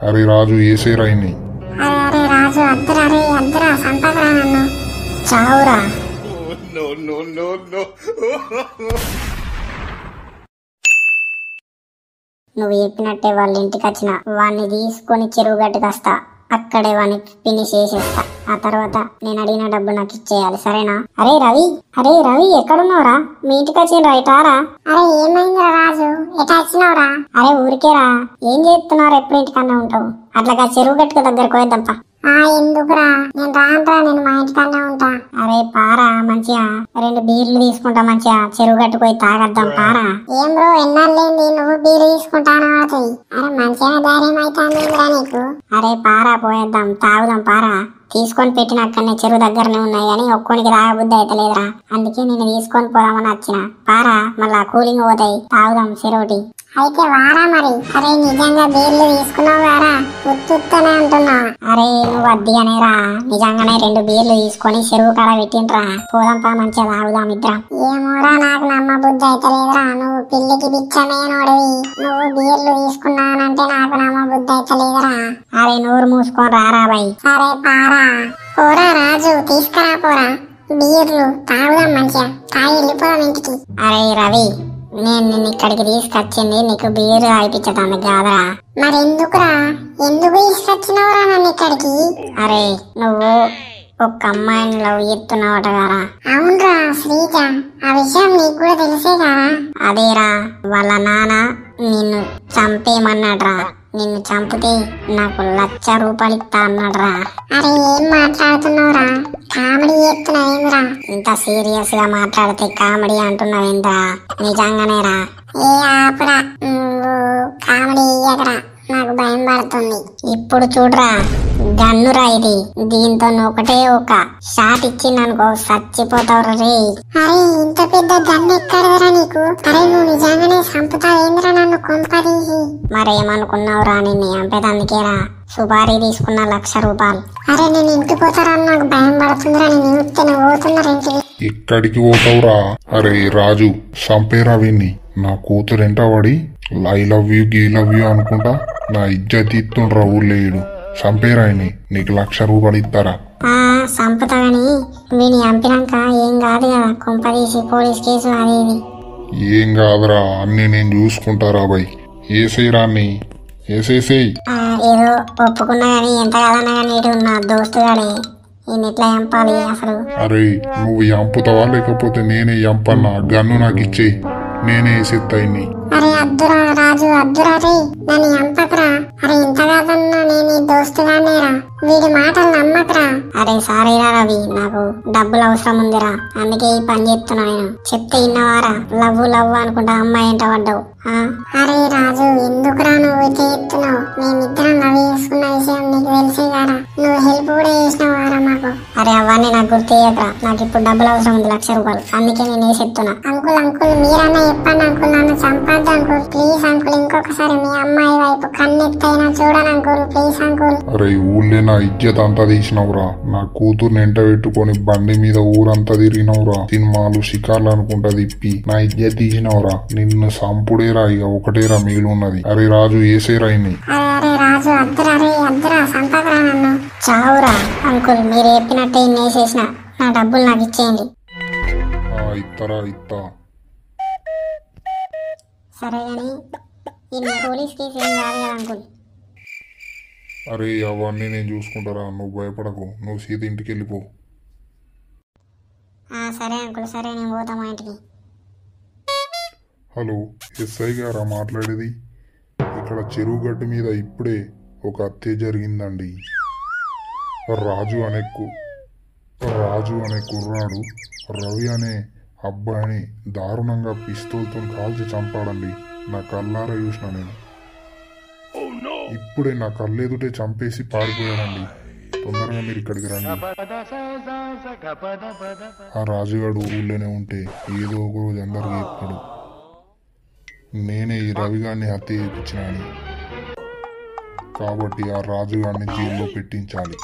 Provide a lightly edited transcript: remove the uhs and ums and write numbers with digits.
అరే రాజు ఏసే రాయిని. అరే రాజు అద్దరా రే అద్దరా సంపదరా నన్ను చావురా. నువ్వు చెప్పినట్టే వాళ్ళ ఇంటికి వచ్చిన వాడిని తీసుకొని చెరువు గట్టుకొస్తా. అక్కడే వాడిని ఫినిష్ చేసేస్తా. ఆ తర్వాత నేను అడిగిన డబ్బు నాకు ఇచ్చేయాలి, సరేనా? అరే రవి ఎక్కడున్నావురా? మీ ఇంటికి వచ్చిన రైటారా? అరే ఏమైందిరా రాజు, ఎటా వచ్చినావురా? అరే ఊరికేరా. ఏం చేస్తున్నారా? ఎప్పుడు ఇంటికన్నా ఉంటావు? అట్లాగా చెరువు గట్టుకు దగ్గరకు పోయేద్దాంపా. ఎందుకురా? నేను రానురా, నేను మా ఇంటికన్నా ఉంటా. అరే పారా, మంచిగా 2 బీర్లు తీసుకుంటా, మంచిగా చెరువు గట్టుకు తాగద్దాం పారా. ఏం బ్రో ఎన్నాళ్ళేంది నువ్వు బీర్లు తీసుకుంటాను? అరే మంచిగా ధైర్యం అవుతాందిరా నీకు. అరే పారా పోయేద్దాం, తాగుదాం పారా. తీసుకొని పెట్టిన అక్కడనే చెరువు దగ్గరనే ఉన్నాయి కానీ ఒక్కోనికి తాగబుద్ధి అయితే లేదురా, అందుకే నేను తీసుకొని పోదామని వచ్చిన. పారా మళ్ళా కూలింగ్ పోతాయి, తాగుదాం చెరువుటి. అయితే వారా మరి. అరే నిజంగా బీర్లు తీసుకున్నావు వారా? ఉత్తునే అంటున్నా. అరే నువ్వు అద్దిగానేరా, నిజంగానే 2 బీర్లు తీసుకొని చెరువు కాడ పెట్టిండ్రా. పోదాంపా, మంచిగా తాగుదాం ఇద్దరం. ఏమోరా నాకు నమ్మ బుద్ధి అయితే లేదురా. నువ్వు పిల్లికి బిచ్చమేనోడివి, నువ్వు బీర్లు తీసుకున్నానంటే నాకు నమ్మ బుద్ధి అయితే లేదురా. అరే నోరు మూసుకొని రారా బాయ్. సరే పారా. పోరా రాజు, తీసుకురా పోరా బీర్లు, తాగుదాం మంచిగా, తాగి వెళ్ళిపోదాం ఇంటికి. అరే రవి, నేను నిన్ను ఇక్కడికి తీసుకొచ్చింది నీకు బీరు అయిపించడానికి కాదురా. మరి ఎందుకురా? ఎందుకు తీసుకొచ్చినవురా నన్ను ఇక్కడికి? అరే నువ్వు ఒక అమ్మాయిని లవ్ చేస్తున్నావట కదా? అవునరా శ్రీజ, ఆ విషయం నీకు కూడా తెలిసే కదా? అదేరా, వాళ్ళ నాన్న నిన్ను చంపేయమన్నాడ్రా. నిన్ను చంపితే నాకు 1,00,000 రూపాయలు ఇస్తా అన్నాడ్రా. అరే ఏం మాట్లాడుతున్నావురా? కామెడీ చేస్తున్నావేంద్రా? ఇంత సీరియస్ గా మాట్లాడితే కామెడీ అంటున్నావేంద్రా? నిజంగానేరా. ఏ ఆపరా, నువ్వు కామెడీ ఇయ్యకరా, నాకు భయం పడుతుంది. ఇప్పుడు చూడరా, గన్నురా ఇది, దీంతో ఒకటే ఒక షాట్ ఇచ్చిందనుకో చచ్చిపోతావు రే. అరే ఇంత పెద్ద గన్ను ఎక్కడరా నీకు? అరే నువ్వు నిజంగానే చంపుతావేంద్రా నన్ను కొంపదీసి? మరేమనుకున్నావురా, నిన్ను చంపేదందుకేరా సుపారీ తీసుకున్న 1,00,000 రూపాయలు. అరే నేను ఇంటికి పోతారా, నాకు భయం పడుతుందిరా. నేను చూస్తే నువ్వు పోతున్నారు ఇంటికి. ఎక్కడికి పోతావురా? అరే రాజు చంపేరా వీన్ని. నా కూతురు ఎంట పడి ఐ లవ్ యూ అనుకుంటా నా ఇజ్జత్ ఇస్తుండ్రా ఊళ్ళేయుడు. చంపేరా నీకు 1,00,000 రూపాయలు ఇస్తారా? చంపుతా గాని వీని చంపినాక ఏం కాదు కదా, కొంపదీసి పోలీస్ కేసు అది ఇది. ఏం కాదురా, అన్ని నేను చూసుకుంటారా బాయ్. ఏసేరా ఏసేసేయ్. ఏదో ఒప్పుకున్నా గానీ ఎంత కాదన్నా గానీ ఇటు నా దోస్తు గాడే ఈయన ఎట్లా చంపాలి అసలు? అరే నువ్వు చంపుతావా లేకపోతే నేనే చంపన్నా? గన్ను నాకు ఇచ్చేయి, నేనే వేసేస్తా ఇన్ని. అరే అద్దురా రాజు, అద్దురా రే, నన్ను చంపకరా. అరే ఇంత కాదన్నా నేను ఈ దోస్తుగానేరా, వీడి మాటలు నమ్మకరా. అరే సారీరా రవి, నాకు డబ్బులు అవసరం ఉందిరా, అందుకే ఈ పని చేస్తున్నా. నేను చెప్తే ఇన్నవారా? లవ్ అనుకుంటా అమ్మాయి ఎంట పడ్డావు. అరే రాజు ఎందుకురా నువ్వు చేస్తున్నావు? మేమిద్దరం లవ్ చేసుకున్న విషయం నీకు తెలిసే కదా, నువ్వు హెల్ప్ కూడా చేసినవారా మాకు? అరే అవన్నీ నాకు గుర్తు చేయకరా, నాకు ఇప్పుడు డబ్బులు అవసరం ఉంది 1,00,000 రూపాయలు, అందుకే నేను వేసేస్తున్నా. అంకుల్ మీరన్నా చెప్పండి అంకుల్, నన్ను చంపద్దు అంకుల్, ప్లీజ్ అంకుల్. ఇంకొకసారి మీ అమ్మాయి వైపు కన్నెత్తైనా చూడను అంకుల్, ప్లీజ్ అంకుల్. అరే ఊళ్ళే నా ఇజ్జత్ అంతా తీసినవురా, నా కూతుర్ని ఎంట పెట్టుకొని బండి మీద ఊరంతా తిరిగినవురా, సినిమాలు షికార్లు అనుకుంటా తిప్పి నా ఇజ్జత్ తీసినవురా. నిన్ను సంపుడేరా, ఇక ఒకటేరా మిగిలి ఉన్నది. అరే రాజు ఏసేరా ఇన్ని. అరే రాజు అద్దరా రే అద్దరా, సంపదరా నన్ను చావురా. అంకుల్ మీరు చెప్పినట్టే వేసేసిన, నా డబ్బులు నాకు ఇచ్చేయండి. ఇత్తా. సరే గాని ఈ పోలీస్ కేసు ఏం కాదు కదా అంకుల్? అరే అవన్నీ నేను చూసుకుంటారా, నువ్వు భయపడకు, నువ్వు సీత ఇంటికి వెళ్ళిపో. సరే అంకుల్, సరే నేను పోతా మా ఇంటికి. హలో ఎస్ఐ గారా మాట్లాడేది? ఇక్కడ చెరువు గట్టు మీద ఇప్పుడే ఒక హత్య జరిగిందండి. రాజు అనే కుర్రాడు రవి అనే అబ్బాయిని దారుణంగా పిస్తూల్తో కాల్చి చంపాడండి. నా కళ్ళారా చూసిన నేను. ఇప్పుడే నా కళ్ళెదుటే చంపేసి పారిపోయాడండి. తొందరగా మీరు ఇక్కడికి రండి. ఆ రాజుగాడు ఊళ్ళోనే ఉంటే ఏదో ఒక రోజు అందరికీ చెప్తాడు నేనే ఈ రవిగాడిని హత్య చేయించినాను. కాబట్టి ఆ రాజుగాడిని జైల్లో పెట్టించాలి.